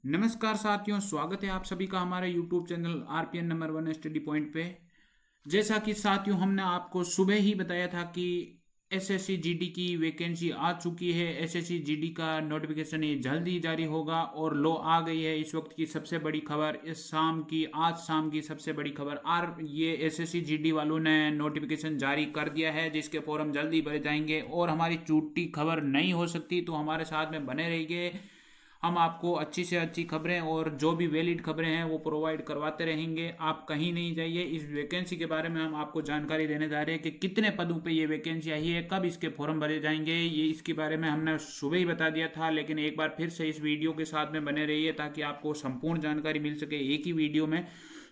नमस्कार साथियों, स्वागत है आप सभी का हमारे YouTube channel RPN number 1 study point पे। जैसा कि साथियों हमने आपको सुबह ही बताया था कि एसएससी जीडी की वैकेंसी आ चुकी है। एसएससी जीडी का नोटिफिकेशन ये जल्द ही जारी होगा और लो आ गई है। इस वक्त की सबसे बड़ी खबर, आज शाम की सबसे बड़ी खबर ये एसएससी जीडी वालों ने नोटिफिकेशन जारी कर दिया है, जिसके फॉर्म जल्दी भरे जाएंगे। और हमारी झूठी खबर नहीं हो सकती, तो हमारे साथ में बने रहिए। हम आपको अच्छी से अच्छी खबरें और जो भी वैलिड खबरें हैं वो प्रोवाइड करवाते रहेंगे। आप कहीं नहीं जाइए। इस वैकेंसी के बारे में हम आपको जानकारी देने जा रहे हैं कि कितने पदों पे ये वैकेंसी आई है, कब इसके फॉर्म भरे जाएंगे। ये इसके बारे में हमने सुबह ही बता दिया था, लेकिन एक बार फिर से इस वीडियो के साथ में बने रहिए ताकि आपको संपूर्ण जानकारी मिल सके एक ही वीडियो में।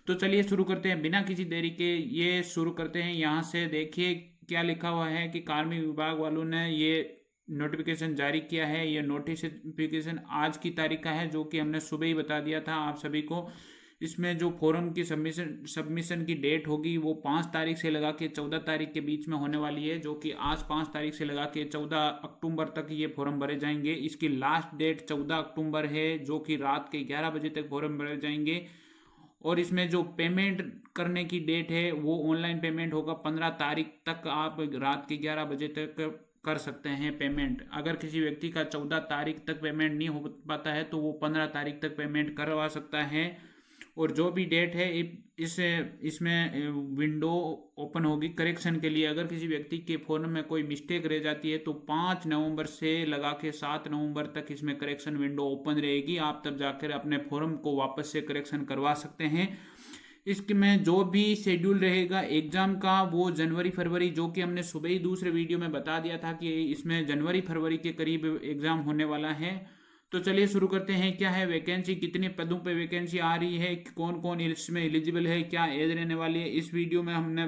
तो चलिए शुरू करते हैं बिना किसी देरी के। ये शुरू करते हैं यहाँ से। देखिए क्या लिखा हुआ है कि कार्मिक विभाग वालों ने ये नोटिफिकेशन जारी किया है। ये नोटिफिकेशन आज की तारीख का है, जो कि हमने सुबह ही बता दिया था आप सभी को। इसमें जो फॉर्म की सबमिशन की डेट होगी वो 5 तारीख से लगा के 14 तारीख के बीच में होने वाली है, जो कि आज 5 तारीख से लगा के 14 अक्टूबर तक ये फॉर्म भरे जाएंगे। इसकी लास्ट डेट 14 अक्टूबर है, जो कि रात के 11 बजे तक फॉर्म भरे जाएंगे। और इसमें जो पेमेंट करने की डेट है वो ऑनलाइन पेमेंट होगा। 15 तारीख तक आप रात के 11 बजे तक कर सकते हैं पेमेंट। अगर किसी व्यक्ति का 14 तारीख तक पेमेंट नहीं हो पाता है तो वो 15 तारीख तक पेमेंट करवा सकता है। और जो भी डेट है इसमें विंडो ओपन होगी करेक्शन के लिए। अगर किसी व्यक्ति के फॉर्म में कोई मिस्टेक रह जाती है तो 5 नवंबर से लगा के 7 नवंबर तक इसमें करेक्शन विंडो ओपन रहेगी। आप तब जाकर अपने फॉर्म को वापस से करेक्शन करवा सकते हैं। इसमें जो भी शेड्यूल रहेगा एग्जाम का वो जनवरी फरवरी, जो कि हमने सुबह ही दूसरे वीडियो में बता दिया था कि इसमें जनवरी फरवरी के करीब एग्जाम होने वाला है। तो चलिए शुरू करते हैं। क्या है वैकेंसी, कितने पदों पे वैकेंसी आ रही है, कौन कौन इसमें एलिजिबल है, क्या एज रहने वाली है, इस वीडियो में हमने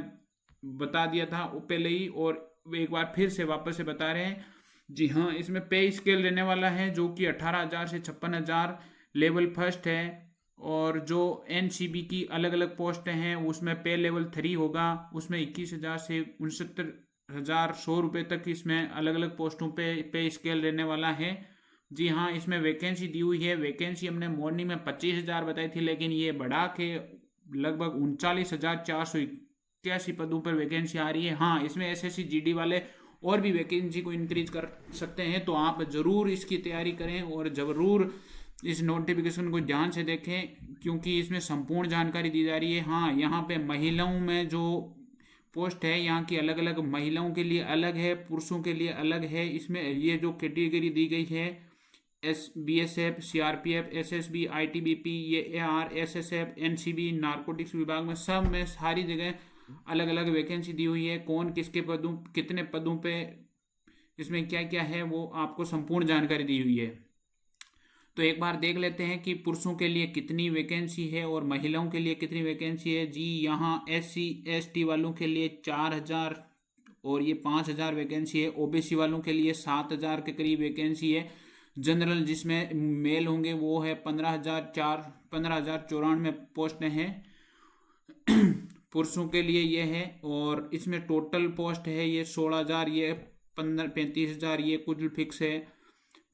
बता दिया था पहले ही और एक बार फिर से वापस से बता रहे हैं। जी हाँ, इसमें पे स्केल रहने वाला है जो कि 18,000 से 56,000 लेवल फर्स्ट है। और जो एनसीबी की अलग अलग पोस्ट हैं उसमें पे लेवल 3 होगा, उसमें 21,000 से 69,100 रुपये तक इसमें अलग अलग पोस्टों पे स्केल रहने वाला है। जी हाँ, इसमें वैकेंसी दी हुई है। वैकेंसी हमने मॉर्निंग में 25,000 बताई थी, लेकिन ये बढ़ा के लगभग 39,481 पदों पर वैकेंसी आ रही है। हाँ, इसमें एसएससी जीडी वाले और भी वैकेंसी को इंक्रीज कर सकते हैं, तो आप ज़रूर इसकी तैयारी करें और ज़रूर इस नोटिफिकेशन को ध्यान से देखें, क्योंकि इसमें संपूर्ण जानकारी दी जा रही है। हाँ, यहाँ पे महिलाओं में जो पोस्ट है यहाँ की अलग अलग, महिलाओं के लिए अलग है, पुरुषों के लिए अलग है। इसमें ये जो कैटेगरी दी गई है बीएसएफ, सीआरपीएफ, एसएसबी, आईटीबीपी, ये एआर, एसएसएफ, एनसीबी, नारकोटिक्स विभाग में सब में सारी जगह अलग अलग वैकेंसी दी हुई है। कौन किसके पदों, कितने पदों पे, इसमें क्या क्या है वो आपको संपूर्ण जानकारी दी हुई है। तो एक बार देख लेते हैं कि पुरुषों के लिए कितनी वैकेंसी है और महिलाओं के लिए कितनी वैकेंसी है। जी यहाँ एससी एसटी वालों के लिए 4,000 और ये 5,000 वैकेंसी है। ओबीसी वालों के लिए 7,000 के करीब वैकेंसी है। जनरल जिसमें मेल होंगे वो है 15,094 पोस्टें हैं पुरुषों के लिए ये है। और इसमें टोटल पोस्ट है ये 16,000, ये 35,000, ये कुछ फिक्स है।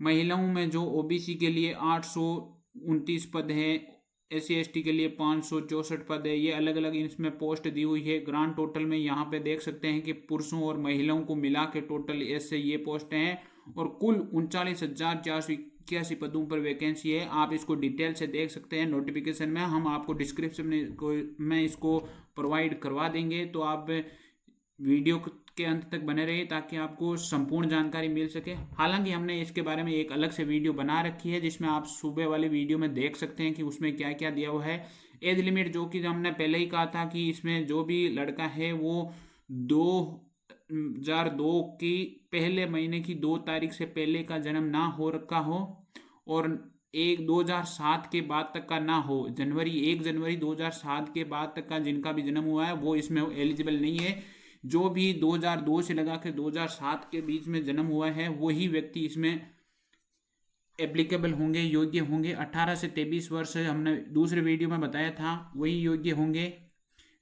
महिलाओं में जो ओबीसी के लिए 829 पद हैं, एससी एसटी के लिए 564 पद है। ये अलग अलग इसमें पोस्ट दी हुई है। ग्रांड टोटल में यहाँ पे देख सकते हैं कि पुरुषों और महिलाओं को मिला के टोटल ऐसे ये पोस्ट हैं और कुल 39,481 पदों पर वैकेंसी है। आप इसको डिटेल से देख सकते हैं नोटिफिकेशन में, हम आपको डिस्क्रिप्शन में इसको प्रोवाइड करवा देंगे। तो आप वीडियो के अंत तक बने रहिए ताकि आपको संपूर्ण जानकारी मिल सके। हालांकि हमने इसके बारे में एक अलग से वीडियो बना रखी है, जिसमें आप सुबह वाले वीडियो में देख सकते हैं कि उसमें क्या क्या दिया हुआ है। एज लिमिट, जो कि हमने पहले ही कहा था कि इसमें जो भी लड़का है वो 2002 की पहले महीने की 2 तारीख से पहले का जन्म ना हो रखा हो और 2007 के बाद तक का ना हो। 1 जनवरी 2007 के बाद तक का जिनका भी जन्म हुआ है वो इसमें एलिजिबल नहीं है। जो भी 2002 से लगा के 2007 के बीच में जन्म हुआ है वही व्यक्ति इसमें एप्लीकेबल होंगे, योग्य होंगे। 18 से 23 वर्ष हमने दूसरे वीडियो में बताया था, वही योग्य होंगे।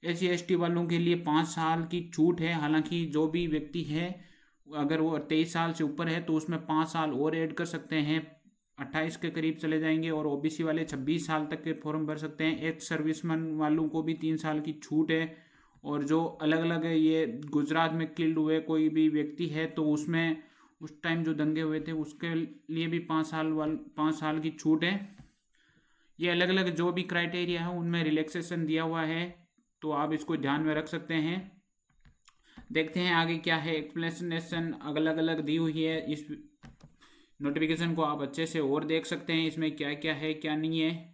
एससी एसटी वालों के लिए 5 साल की छूट है। हालांकि जो भी व्यक्ति है अगर वो 23 साल से ऊपर है तो उसमें 5 साल और ऐड कर सकते हैं। 28 के करीब चले जाएंगे और ओबीसी वाले 26 साल तक के फॉर्म भर सकते हैं। एक्स सर्विसमैन वालों को भी 3 साल की छूट है। और जो अलग अलग है, ये गुजरात में किल्ड हुए कोई भी व्यक्ति है तो उसमें उस टाइम जो दंगे हुए थे उसके लिए भी 5 साल की छूट है। ये अलग अलग जो भी क्राइटेरिया है उनमें रिलैक्सेशन दिया हुआ है, तो आप इसको ध्यान में रख सकते हैं। देखते हैं आगे क्या है। एक्सप्लेनेशन अलग अलग दी हुई है। इस नोटिफिकेशन को आप अच्छे से और देख सकते हैं, इसमें क्या क्या है क्या नहीं है।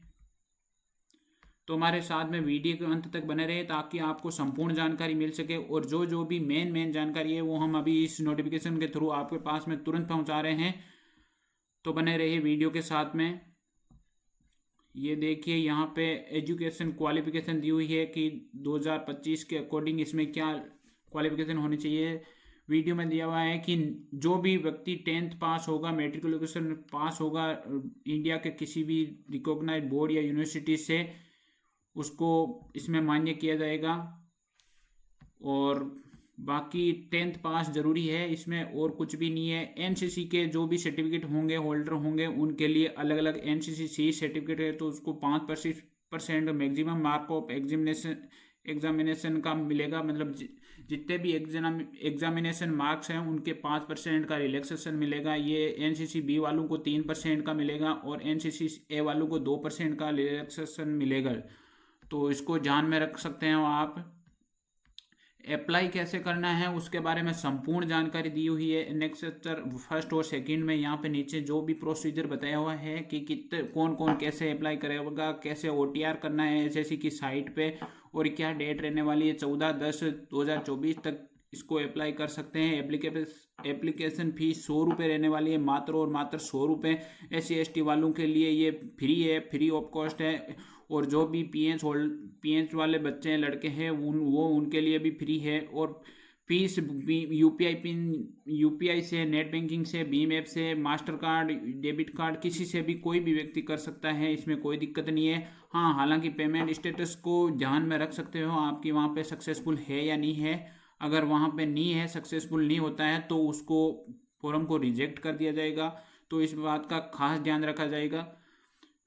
तो हमारे साथ में वीडियो के अंत तक बने रहे ताकि आपको संपूर्ण जानकारी मिल सके। और जो जो भी मेन जानकारी है वो हम अभी इस नोटिफिकेशन के थ्रू आपके पास में तुरंत पहुंचा रहे हैं, तो बने रहिए वीडियो के साथ में। ये देखिए यहाँ पे एजुकेशन क्वालिफिकेशन दी हुई है कि 2025 के अकॉर्डिंग इसमें क्या क्वालिफिकेशन होनी चाहिए। वीडियो में दिया हुआ है कि जो भी व्यक्ति 10th पास होगा, मेट्रिकुलेशन पास होगा इंडिया के किसी भी रिकॉग्नाइज्ड बोर्ड या यूनिवर्सिटी से, उसको इसमें मान्य किया जाएगा। और बाकी 10th पास जरूरी है, इसमें और कुछ भी नहीं है। एनसीसी के जो भी सर्टिफिकेट होंगे होल्डर होंगे उनके लिए अलग अलग एनसीसी सी सर्टिफिकेट है तो उसको 5% मैक्सिमम मार्क ऑफ एग्जामिनेशन का मिलेगा। मतलब जितने भी एग्जामिनेशन मार्क्स हैं उनके 5% का रिलैक्सेशन मिलेगा। ये एनसीसी बी वालों को 3% का मिलेगा और एनसीसी ए वालों को 2% का रिलैक्सेशन मिलेगा। तो इसको ध्यान में रख सकते हैं आप। अप्लाई कैसे करना है उसके बारे में संपूर्ण जानकारी दी हुई है नेक्स्ट चैप्टर 1 और 2 में। यहाँ पे नीचे जो भी प्रोसीजर बताया हुआ है कि कितने कौन कौन कैसे अप्लाई करेगा, कैसे ओटीआर करना है एसएससी की साइट पे, और क्या डेट रहने वाली है 14/10/2024 तक इसको अप्लाई कर सकते हैं। एप्लीकेशन फीस 100 रुपये रहने वाली है मात्र और मात्र 100 रुपये। SC/ST वालों के लिए ये फ्री है, फ्री ऑफ कॉस्ट है। और जो भी पीएच वाले बच्चे हैं, लड़के हैं, उनके लिए भी फ्री है। और फीस यूपीआई से, नेट बैंकिंग से, भीम ऐप से, मास्टर कार्ड, डेबिट कार्ड, किसी से भी कोई भी व्यक्ति कर सकता है, इसमें कोई दिक्कत नहीं है। हाँ, हालांकि पेमेंट स्टेटस को ध्यान में रख सकते हो आपकी वहाँ पे सक्सेसफुल है या नहीं है। अगर वहाँ पे नहीं है, सक्सेसफुल नहीं होता है तो उसको फॉर्म को रिजेक्ट कर दिया जाएगा। तो इस बात का खास ध्यान रखा जाएगा।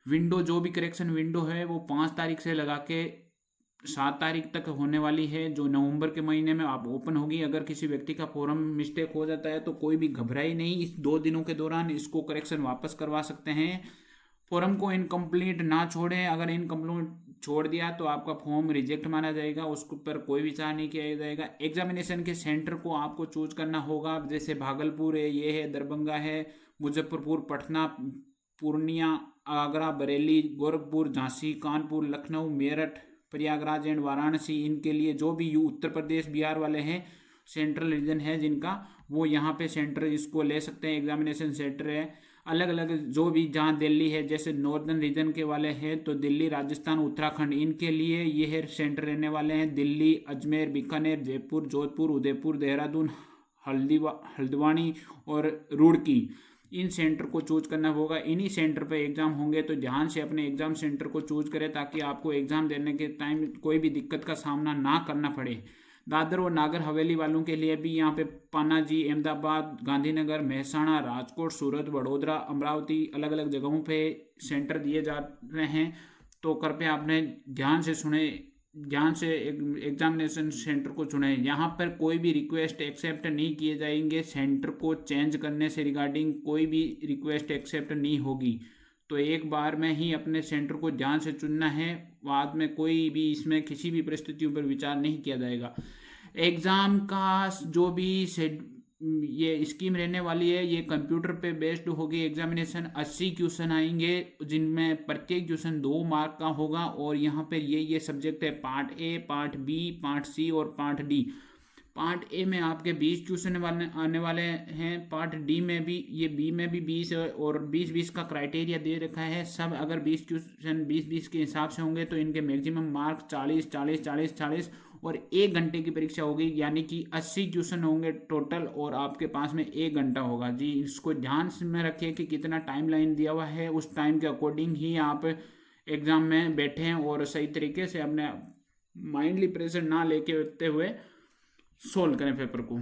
विंडो जो भी करेक्शन विंडो है वो 5 तारीख से लगा के 7 तारीख तक होने वाली है, जो नवंबर के महीने में आप ओपन होगी। अगर किसी व्यक्ति का फॉर्म मिस्टेक हो जाता है तो कोई भी घबराई नहीं, इस 2 दिनों के दौरान इसको करेक्शन वापस करवा सकते हैं। फॉर्म को इनकम्प्लीट ना छोड़ें। अगर इनकम्प्लीट छोड़ दिया तो आपका फॉर्म रिजेक्ट माना जाएगा, उसके ऊपर कोई विचार नहीं किया जाएगा। एग्जामिनेशन के सेंटर को आपको चूज करना होगा, जैसे भागलपुर है, ये है, दरभंगा है, मुजफ्फरपुर, पटना, पूर्णिया, आगरा, बरेली, गोरखपुर, झांसी, कानपुर, लखनऊ, मेरठ, प्रयागराज एंड वाराणसी। इनके लिए जो भी उत्तर प्रदेश बिहार वाले हैं, सेंट्रल रीजन है जिनका, वो यहाँ पे सेंटर इसको ले सकते हैं। एग्जामिनेशन सेंटर है अलग अलग, जो भी जहाँ दिल्ली है, जैसे नॉर्दर्न रीजन के वाले हैं तो दिल्ली, राजस्थान, उत्तराखंड, इनके लिए ये है सेंटर रहने वाले हैं। दिल्ली, अजमेर, बीकानेर, जयपुर, जोधपुर, उदयपुर, देहरादून, हल्द्वानी और रुड़की, इन सेंटर को चूज करना होगा। इन्हीं सेंटर पे एग्जाम होंगे, तो ध्यान से अपने एग्जाम सेंटर को चूज करें ताकि आपको एग्जाम देने के टाइम कोई भी दिक्कत का सामना ना करना पड़े। दादर और नागर हवेली वालों के लिए भी यहाँ पे पनाजी, अहमदाबाद, गांधीनगर, महसाणा, राजकोट, सूरत, वडोदरा, अमरावती, अलग अलग जगहों पे सेंटर दिए जा रहे हैं। तो कृपया आपने ध्यान से एग्जामिनेशन सेंटर को चुने। यहाँ पर कोई भी रिक्वेस्ट एक्सेप्ट नहीं किए जाएंगे। सेंटर को चेंज करने से रिगार्डिंग कोई भी रिक्वेस्ट एक्सेप्ट नहीं होगी। तो एक बार में ही अपने सेंटर को ध्यान से चुनना है, बाद में कोई भी इसमें किसी भी परिस्थितियों पर विचार नहीं किया जाएगा। एग्ज़ाम का जो भी ये स्कीम रहने वाली है, ये कंप्यूटर पे बेस्ड होगी। एग्जामिनेशन 80 क्वेश्चन आएंगे, जिनमें प्रत्येक क्वेश्चन 2 मार्क का होगा। और यहाँ पे ये सब्जेक्ट है part A, part B, part C और पार्ट डी। पार्ट ए में आपके 20 क्वेश्चन आने वाले हैं, पार्ट डी में भी, ये बी में भी 20 और 20-20 का क्राइटेरिया दे रखा है। सब अगर 20 क्वेश्चन 20-20 के हिसाब से होंगे तो इनके मैक्सिमम मार्क्स 40 और 1 घंटे की परीक्षा होगी, यानी कि 80 क्वेश्चन होंगे टोटल और आपके पास में 1 घंटा होगा। जी, इसको ध्यान में रखिए कि कितना टाइम लाइन दिया हुआ है, उस टाइम के अकॉर्डिंग ही आप एग्जाम में बैठें और सही तरीके से अपने माइंडली प्रेशर ना लेके होते हुए सोल्व करें पेपर को।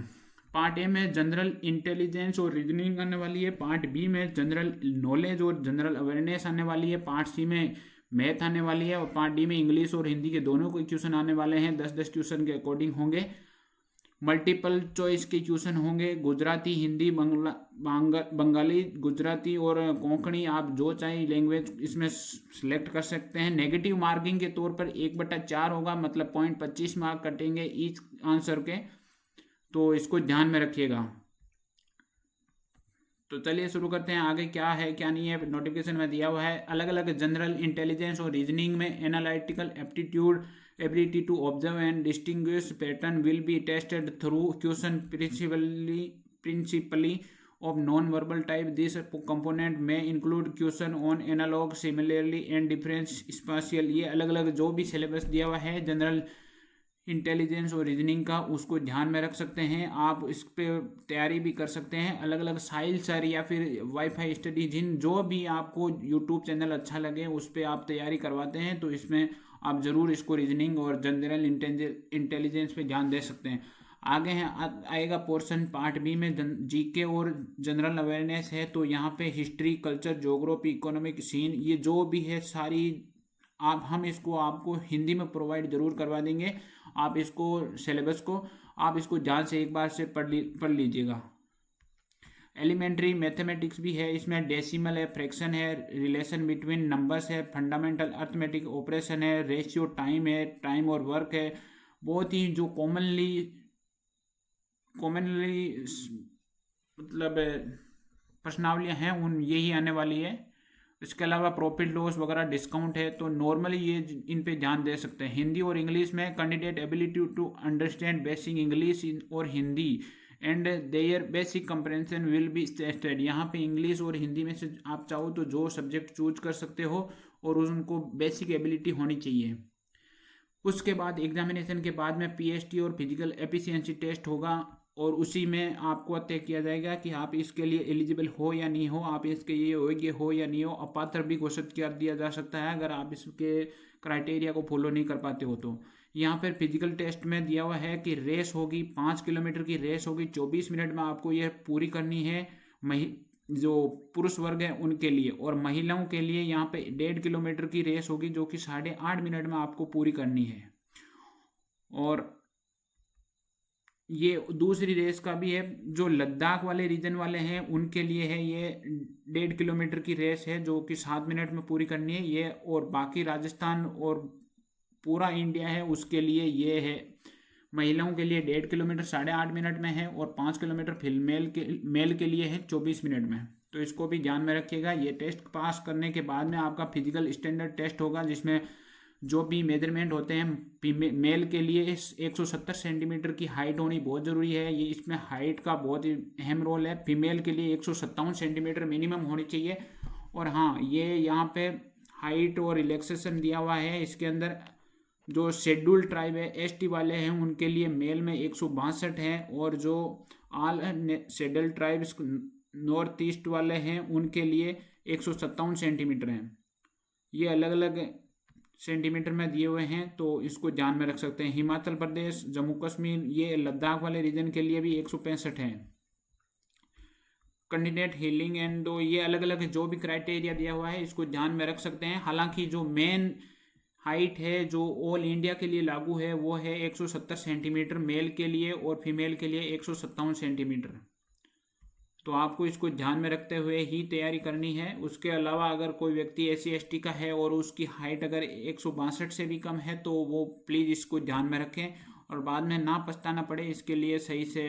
पार्ट ए में जनरल इंटेलिजेंस और रीजनिंग आने वाली है, पार्ट बी में जनरल नॉलेज और जनरल अवेयरनेस आने वाली है, पार्ट सी में मैथ आने वाली है, और पार्ट डी में इंग्लिश और हिंदी के दोनों को क्वेश्चन आने वाले हैं। 10-10 क्वेश्चन के अकॉर्डिंग होंगे। मल्टीपल चॉइस के क्वेश्चन होंगे, गुजराती, हिंदी, बंगाली, गुजराती और कोंकणी, आप जो चाहे लैंग्वेज इसमें सिलेक्ट कर सकते हैं। नेगेटिव मार्किंग के तौर पर 1/4 होगा, मतलब 0.25 मार्क कटेंगे ईच आंसर के, तो इसको ध्यान में रखिएगा। तो चलिए शुरू करते हैं। आगे क्या है क्या नहीं है नोटिफिकेशन में दिया हुआ है। अलग अलग जनरल इंटेलिजेंस और रीजनिंग में analytical aptitude, ability to observe and distinguish pattern will be tested through question principally of non-verbal type. This component may include question on analog, similarly and difference spatial। ये अलग अलग जो भी syllabus दिया हुआ है जनरल इंटेलिजेंस और reasoning का, उसको ध्यान में रख सकते हैं। आप इस पर तैयारी भी कर सकते हैं। अलग अलग साइल सर या फिर वाईफाई स्टडी, जिन जो भी आपको यूट्यूब चैनल अच्छा लगे उस पर आप तैयारी करवाते हैं, तो इसमें आप ज़रूर इसको रीजनिंग और जनरल इंटेलिजेंस पे ध्यान दे सकते हैं। आगे है आएगा पोर्शन पार्ट बी में जीके और जनरल अवेयरनेस है। तो यहाँ पे history, culture, geography, economic, scene, ये जो भी है सारी हम इसको आपको हिंदी में प्रोवाइड जरूर करवा देंगे। आप इसको सिलेबस को आप इसको ध्यान से एक बार से पढ़ लीजिएगा। एलिमेंट्री मैथमेटिक्स भी है, इसमें डेसिमल है, फ्रैक्शन है, रिलेशन बिटवीन नंबर्स है, फंडामेंटल अर्थमेटिक ऑपरेशन है, रेशियो टाइम है, टाइम और वर्क है। बहुत ही जो कॉमनली मतलब प्रश्नावलियाँ हैं उन यही आने वाली है। इसके अलावा प्रॉफिट लॉस वगैरह डिस्काउंट है, तो नॉर्मली ये इन पे ध्यान दे सकते हैं। हिंदी और इंग्लिश में candidate ability to understand basic English और Hindi and their basic comprehension will be tested. यहाँ पे इंग्लिश और हिंदी में से आप चाहो तो जो सब्जेक्ट चूज कर सकते हो और उनको बेसिक एबिलिटी होनी चाहिए। उसके बाद एग्जामिनेशन के बाद में पीएसटी और फिजिकल एफिशिएंसी टेस्ट होगा, और उसी में आपको तय किया जाएगा कि आप इसके लिए एलिजिबल हो या नहीं हो, आप इसके ये योग्य हो या नहीं हो। अपात्र भी घोषित कर दिया जा सकता है अगर आप इसके क्राइटेरिया को फॉलो नहीं कर पाते हो। तो यहाँ पर फिजिकल टेस्ट में दिया हुआ है कि रेस होगी, 5 किलोमीटर की रेस होगी, 24 मिनट में आपको यह पूरी करनी है। जो पुरुष वर्ग है उनके लिए, और महिलाओं के लिए यहाँ पे 1.5 किलोमीटर की रेस होगी जो कि 8.5 मिनट में आपको पूरी करनी है। और ये दूसरी रेस का भी है, जो लद्दाख वाले रीजन वाले हैं उनके लिए है, ये 1.5 किलोमीटर की रेस है जो कि 7 मिनट में पूरी करनी है ये। और बाकी राजस्थान और पूरा इंडिया है उसके लिए ये है, महिलाओं के लिए 1.5 किलोमीटर 8.5 मिनट में है, और 5 किलोमीटर मेल के लिए है 24 मिनट में। तो इसको भी ध्यान में रखिएगा। ये टेस्ट पास करने के बाद में आपका फिजिकल स्टैंडर्ड टेस्ट होगा, जिसमें जो भी मेजरमेंट होते हैं मेल के लिए 170 सेंटीमीटर की हाइट होनी बहुत ज़रूरी है। ये इसमें हाइट का बहुत ही अहम रोल है। फीमेल के लिए 157 सेंटीमीटर मिनिमम होनी चाहिए। और हाँ, ये यहाँ पे हाइट और रिलैक्सेशन दिया हुआ है। इसके अंदर जो शेड्यूल ट्राइब है एसटी वाले हैं उनके लिए मेल में 162 है, और जो all schedule tribes north east वाले हैं उनके लिए 157 सेंटीमीटर हैं। ये अलग अलग सेंटीमीटर में दिए हुए हैं, तो इसको ध्यान में रख सकते हैं। हिमाचल प्रदेश, जम्मू कश्मीर, ये लद्दाख वाले रीजन के लिए भी 165 है। कैंडिडेट हीलिंग एंड दो, ये अलग अलग जो भी क्राइटेरिया दिया हुआ है इसको ध्यान में रख सकते हैं। हालांकि जो मेन हाइट है जो ऑल इंडिया के लिए लागू है वो है 170 सेंटीमीटर मेल के लिए, और फीमेल के लिए 157 सेंटीमीटर। तो आपको इसको ध्यान में रखते हुए ही तैयारी करनी है। उसके अलावा अगर कोई व्यक्ति SC/ST का है और उसकी हाइट अगर 162 से भी कम है तो वो प्लीज़ इसको ध्यान में रखें, और बाद में ना पछताना पड़े। इसके लिए सही से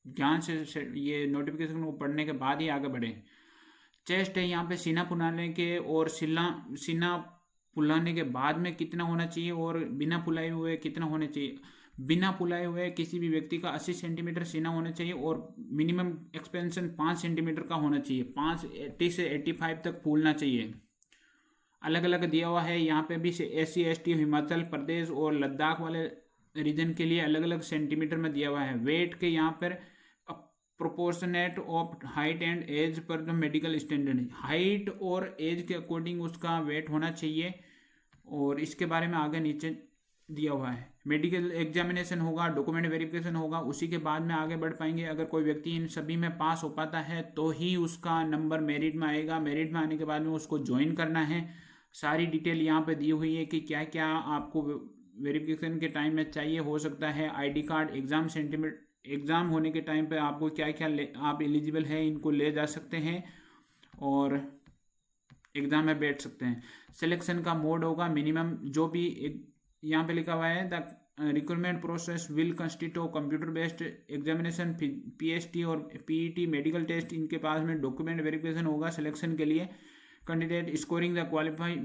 ध्यान से ये नोटिफिकेशन को पढ़ने के बाद ही आगे बढ़े। चेस्ट है यहाँ पे सीना फुलाने के और सीना फुलाने के बाद में कितना होना चाहिए, और बिना फुलाए हुए कितना होना चाहिए। बिना फुलाए हुए किसी भी व्यक्ति का 80 सेंटीमीटर सीना होना चाहिए, और मिनिमम एक्सपेंशन 5 सेंटीमीटर का होना चाहिए। 80 से 85 तक फूलना चाहिए। अलग अलग दिया हुआ है यहाँ पे भी SC/ST हिमाचल प्रदेश और लद्दाख वाले रीजन के लिए अलग अलग सेंटीमीटर में दिया हुआ है। वेट के यहाँ पर proportionate of height and age per the medical standard, height और एज के अकॉर्डिंग उसका वेट होना चाहिए। और इसके बारे में आगे नीचे दिया हुआ है। मेडिकल एग्जामिनेशन होगा, डॉक्यूमेंट वेरिफिकेशन होगा, उसी के बाद में आगे बढ़ पाएंगे। अगर कोई व्यक्ति इन सभी में पास हो पाता है तो ही उसका नंबर मेरिट में आएगा। मेरिट में आने के बाद में उसको ज्वाइन करना है। सारी डिटेल यहाँ पे दी हुई है कि क्या क्या आपको वेरिफिकेशन के टाइम में चाहिए हो सकता है। ID card, exam sentiment, exam होने के टाइम पे आपको क्या क्या आप एलिजिबल हैं इनको ले जा सकते हैं और एग्ज़ाम में बैठ सकते हैं। सिलेक्शन का मोड होगा मिनिमम, जो भी यहाँ पे लिखा हुआ है the recruitment process will constitute computer based examination, PST और पीईटी मेडिकल टेस्ट, इनके पास में डॉक्यूमेंट वेरिफिकेशन होगा सिलेक्शन के लिए। Candidate scoring the qualify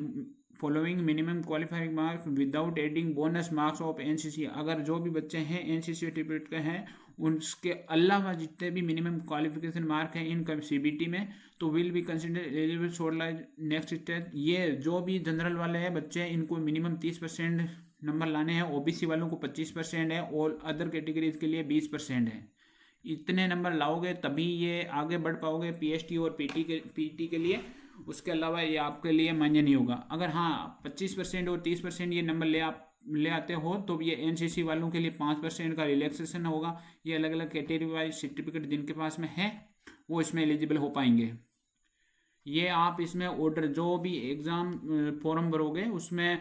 following minimum qualifying marks without adding bonus marks of NCC. अगर जो भी बच्चे हैं एनसीसी सर्टिफिकेट के हैं उसके अलावा जितने भी मिनिमम क्वालिफिकेशन मार्क हैं इन सीबीटी में, तो will be consider eligible for next stage. ये जो भी जनरल वाले हैं बच्चे, इनको मिनिमम 30% नंबर लाने हैं। ओबीसी वालों को 25% है और अदर कैटेगरीज के लिए 20% है। इतने नंबर लाओगे तभी ये आगे बढ़ पाओगे पीएसटी और पीटी के लिए। उसके अलावा ये आपके लिए मान्य नहीं होगा। अगर हाँ 25% और 30% ये नंबर ले आते हो तो ये एनसीसी वालों के लिए 5% का रिलैक्सेशन होगा। ये अलग अलग कैटेगरी वाइज सर्टिफिकेट जिनके पास में है वो इसमें एलिजिबल हो पाएंगे। ये आप इसमें ऑर्डर जो भी एग्ज़ाम फॉर्म भरोगे उसमें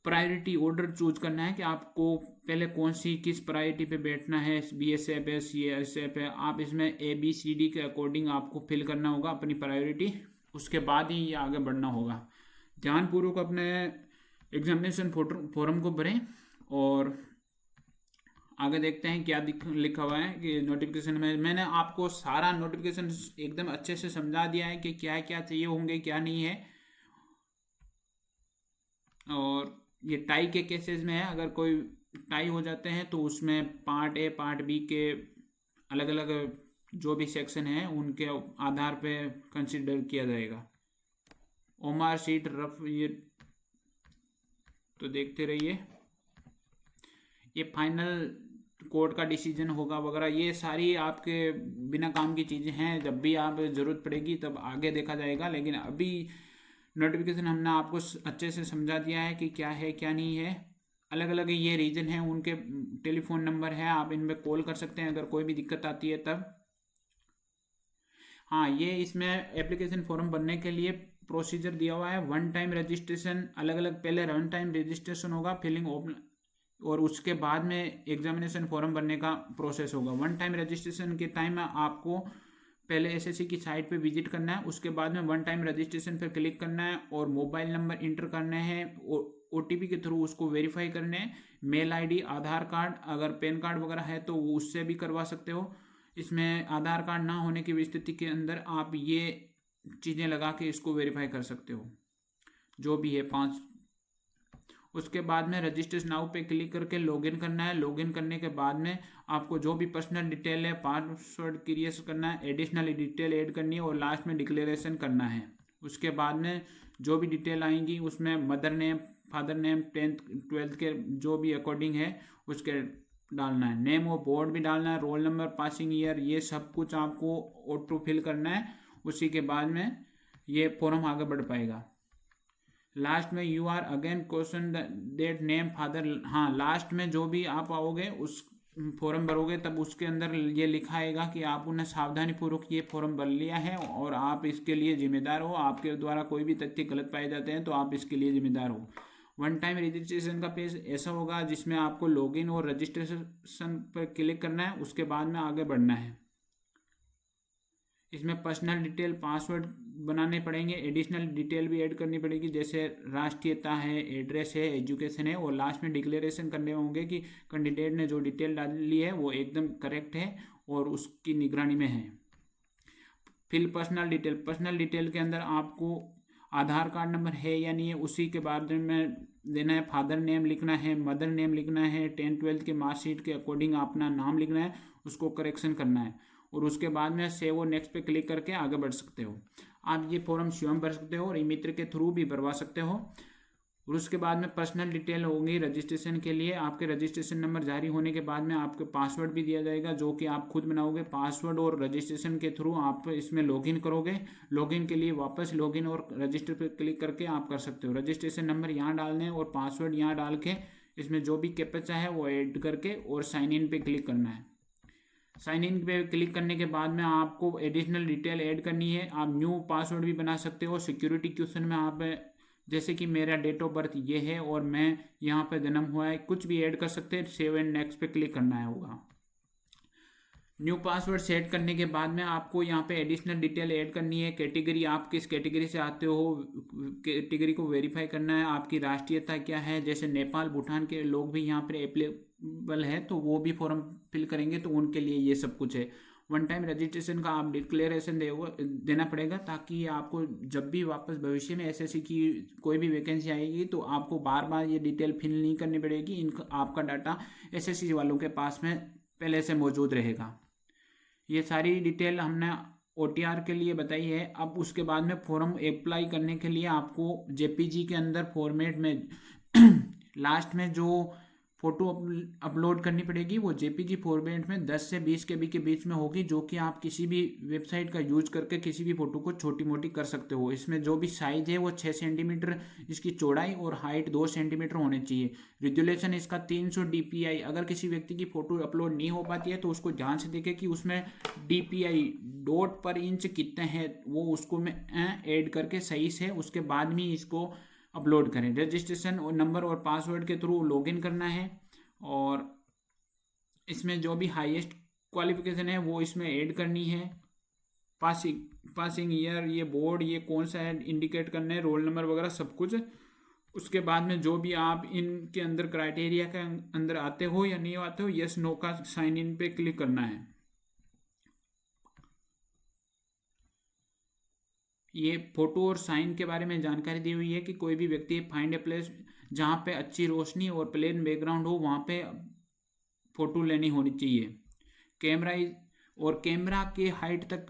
प्रायोरिटी ऑर्डर चूज करना है कि आपको पहले कौन सी किस प्रायोरिटी पे बैठना है। बीएसएफ है, सीएसएफ है, आप इसमें ABCD के अकॉर्डिंग आपको फिल करना होगा अपनी प्रायोरिटी। उसके बाद ही ये आगे बढ़ना होगा। ध्यानपूर्वक अपने एग्जामिनेशन फॉर्म को भरें और आगे देखते हैं क्या लिखा हुआ है कि नोटिफिकेशन में। मैंने आपको सारा नोटिफिकेशन एकदम अच्छे से समझा दिया है कि क्या क्या चाहिए होंगे क्या नहीं है। और ये टाई के केसेस में है, अगर कोई टाई हो जाते हैं तो उसमें पार्ट ए पार्ट बी के अलग अलग जो भी सेक्शन है उनके आधार पे कंसिडर किया जाएगा। ओमार सीट रफ ये तो देखते रहिए। ये फाइनल कोर्ट का डिसीजन होगा वगैरह, ये सारी आपके बिना काम की चीज़ें हैं। जब भी आप ज़रूरत पड़ेगी तब आगे देखा जाएगा। लेकिन अभी नोटिफिकेशन हमने आपको अच्छे से समझा दिया है कि क्या है क्या नहीं है। अलग अलग ये रीजन है, उनके टेलीफोन नंबर है, आप इन पर कॉल कर सकते हैं अगर कोई भी दिक्कत आती है तब। हाँ, ये इसमें एप्लीकेशन फॉर्म भरने के लिए प्रोसीजर दिया हुआ है। 1 टाइम रजिस्ट्रेशन, अलग अलग पहले 1 टाइम रजिस्ट्रेशन होगा फिलिंग और उसके बाद में एग्जामिनेशन फॉर्म भरने का प्रोसेस होगा। 1 टाइम रजिस्ट्रेशन के टाइम में आपको पहले एसएससी की साइट पे विजिट करना है। उसके बाद में 1 टाइम रजिस्ट्रेशन पर क्लिक करना है और मोबाइल नंबर इंटर करना है और OTP के थ्रू उसको वेरीफाई करने हैं। मेल ID, आधार कार्ड, अगर पैन कार्ड वगैरह है तो उससे भी करवा सकते हो। इसमें आधार कार्ड ना होने की स्थिति के अंदर आप ये चीज़ें लगा के इसको वेरीफाई कर सकते हो, जो भी है 5। उसके बाद में रजिस्ट्रेशन नाउ पे क्लिक करके लॉगिन करना है। लॉगिन करने के बाद में आपको जो भी पर्सनल डिटेल है, पासवर्ड क्रिएट करना है, एडिशनल डिटेल ऐड करनी है और लास्ट में डिक्लेरेशन करना है। उसके बाद में जो भी डिटेल आएंगी उसमें mother name, father name, 10th 12th के जो भी अकॉर्डिंग है उसके डालना है। नेम ऑफ बोर्ड भी डालना है, रोल नंबर, पासिंग ईयर, ये सब कुछ आपको ऑटो फिल करना है। उसी के बाद में ये फॉर्म आगे बढ़ पाएगा। लास्ट में you are again question date name father. हाँ, लास्ट में जो भी आप आओगे उस फॉर्म भरोगे तब उसके अंदर ये लिखा आएगा कि आपने सावधानी पूर्वक ये फॉर्म भर लिया है और आप इसके लिए जिम्मेदार हो। आपके द्वारा कोई भी तथ्य गलत पाए जाते हैं तो आप इसके लिए जिम्मेदार हो। 1 टाइम रजिस्ट्रेशन का पेज ऐसा होगा जिसमें आपको लॉगिन और रजिस्ट्रेशन पर क्लिक करना है। उसके बाद में आगे बढ़ना है। इसमें पर्सनल डिटेल, पासवर्ड बनाने पड़ेंगे, एडिशनल डिटेल भी ऐड करनी पड़ेगी जैसे राष्ट्रीयता है, एड्रेस है, एजुकेशन है और लास्ट में डिक्लेरेशन करने होंगे कि कैंडिडेट ने जो डिटेल डाली है वो एकदम करेक्ट है और उसकी निगरानी में है। फिर पर्सनल डिटेल के अंदर आपको आधार कार्ड नंबर है या नहीं है उसी के बारे में देना है। फादर नेम लिखना है, मदर नेम लिखना है, 10th 12th के मार्कशीट के अकॉर्डिंग अपना नाम लिखना है, उसको करेक्शन करना है और उसके बाद में सेव और नेक्स्ट पे क्लिक करके आगे बढ़ सकते हो। आप ये फॉर्म स्वयं भर सकते हो और ई-मित्र के थ्रू भी भरवा सकते हो। और उसके बाद में पर्सनल डिटेल होंगी रजिस्ट्रेशन के लिए। आपके रजिस्ट्रेशन नंबर जारी होने के बाद में आपको पासवर्ड भी दिया जाएगा जो कि आप खुद बनाओगे। पासवर्ड और रजिस्ट्रेशन के थ्रू आप इसमें लॉगिन करोगे। लॉगिन के लिए वापस लॉगिन और रजिस्टर पर क्लिक करके आप कर सकते हो। रजिस्ट्रेशन नंबर यहाँ डालने और पासवर्ड यहाँ डाल के इसमें जो भी कैप्चा है वो ऐड करके और साइन इन पे क्लिक करना है। साइन इन पे क्लिक करने के बाद में आपको एडिशनल डिटेल ऐड करनी है। आप न्यू पासवर्ड भी बना सकते हो। सिक्योरिटी क्वेश्चन में आप जैसे कि मेरा डेट ऑफ बर्थ ये है और मैं यहाँ पे जन्म हुआ है, कुछ भी ऐड कर सकते हैं। सेव एंड नेक्स्ट पे क्लिक करना है होगा। न्यू पासवर्ड सेट करने के बाद में आपको यहाँ पे एडिशनल डिटेल ऐड करनी है। कैटेगरी, आप किस कैटेगरी से आते हो, कैटेगरी को वेरीफाई करना है। आपकी राष्ट्रीयता क्या है, जैसे नेपाल भूटान के लोग भी यहाँ पर एप्लीकेबल है तो वो भी फॉर्म फिल करेंगे, तो उनके लिए ये सब कुछ है। वन टाइम रजिस्ट्रेशन का आप डिक्लेरेशन देना पड़ेगा, ताकि आपको जब भी वापस भविष्य में एसएससी की कोई भी वैकेंसी आएगी तो आपको बार बार ये डिटेल फिल नहीं करनी पड़ेगी। आपका डाटा एसएससी वालों के पास में पहले से मौजूद रहेगा। ये सारी डिटेल हमने ओटीआर के लिए बताई है। अब उसके बाद में फॉर्म अप्लाई करने के लिए आपको जेपीजी के अंदर फॉर्मेट में लास्ट में जो फोटो अपलोड करनी पड़ेगी वो जेपीजी फॉर्मेट में 10 से 20 KB के बीच में होगी, जो कि आप किसी भी वेबसाइट का यूज करके किसी भी फोटो को छोटी मोटी कर सकते हो। इसमें जो भी साइज है वो 6 सेंटीमीटर इसकी चौड़ाई और हाइट 2 सेंटीमीटर होनी चाहिए। रिजोल्यूशन इसका 300 DPI। अगर किसी व्यक्ति की फोटो अपलोड नहीं हो पाती है तो उसको ध्यान से देखे कि उसमें DPI डॉट पर इंच कितने हैं, वो उसको मैं ऐड करके सही से उसके बाद में इसको अपलोड करें। रजिस्ट्रेशन और नंबर और पासवर्ड के थ्रू लॉगिन करना है। और इसमें जो भी हाईएस्ट क्वालिफिकेशन है वो इसमें ऐड करनी है। पासिंग ईयर, ये बोर्ड, ये कौन सा है इंडिकेट करना है, रोल नंबर वगैरह सब कुछ। उसके बाद में जो भी आप इनके अंदर क्राइटेरिया के अंदर आते हो या नहीं आते हो, यस नो का साइन इन पे क्लिक करना है। ये फोटो और साइन के बारे में जानकारी दी हुई है कि कोई भी व्यक्ति फाइंड ए प्लेस जहाँ पे अच्छी रोशनी और प्लेन बैकग्राउंड हो वहाँ पे फोटो लेनी होनी चाहिए। कैमरा और कैमरा के हाइट तक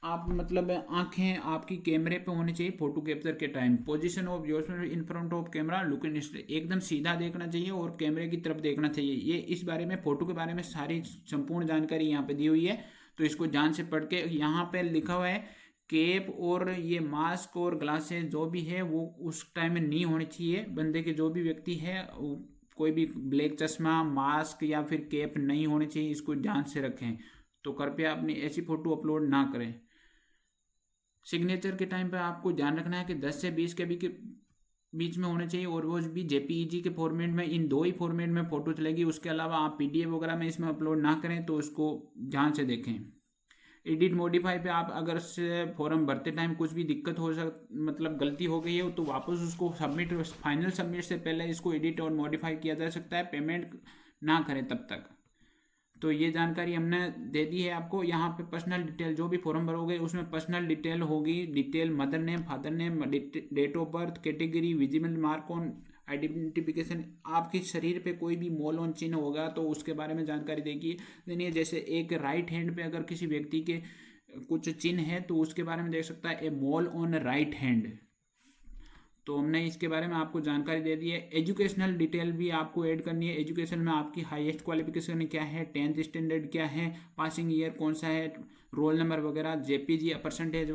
आप मतलब आंखें आपकी कैमरे पे होनी चाहिए फोटो कैप्चर के time. Position of yourself in front of camera, looking एकदम सीधा देखना चाहिए और कैमरे की तरफ देखना चाहिए। ये इस बारे में फोटो के बारे में सारी संपूर्ण जानकारी यहाँ पे दी हुई है, तो इसको ध्यान से पढ़ के। यहाँ पे लिखा हुआ है केप और ये मास्क और ग्लासेस जो भी है वो उस टाइम में नहीं होनी चाहिए। बंदे के जो भी व्यक्ति है कोई भी ब्लैक चश्मा, मास्क या फिर केप नहीं होनी चाहिए, इसको ध्यान से रखें। तो कृपया अपनी ऐसी फोटो अपलोड ना करें। सिग्नेचर के टाइम पे आपको ध्यान रखना है कि 10 से 20 KB के बीच में होने चाहिए, और वो भी जेपीईजी के फॉर्मेट में। इन दो ही फॉर्मेट में फोटो चलेगी, उसके अलावा आप PDF वगैरह में इसमें अपलोड ना करें, तो उसको ध्यान से देखें। एडिट मॉडिफाई पे आप अगर से फॉर्म भरते टाइम कुछ भी दिक्कत हो मतलब गलती हो गई है तो वापस उसको सबमिट, फाइनल सबमिट से पहले इसको एडिट और मॉडिफाई किया जा सकता है। पेमेंट ना करें तब तक। तो ये जानकारी हमने दे दी है आपको। यहाँ पे पर्सनल डिटेल, जो भी फॉर्म भरोगे उसमें पर्सनल डिटेल होगी। Detail mother name, father name, date of birth, category, visible mark on identification, आपके शरीर पे कोई भी मोल ऑन चिन्ह होगा तो उसके बारे में जानकारी देनी है। जैसे एक राइट हैंड पे अगर किसी व्यक्ति के कुछ चिन्ह है तो उसके बारे में देख सकता है, ए मोल ऑन राइट हैंड। तो हमने इसके बारे में आपको जानकारी दे दी है। एजुकेशनल डिटेल भी आपको ऐड करनी है। एजुकेशन में आपकी हाईएस्ट क्वालिफिकेशन क्या है, 10th स्टैंडर्ड क्या है, पासिंग ईयर कौन सा है, रोल नंबर वगैरह, जेपीजी परसेंटेज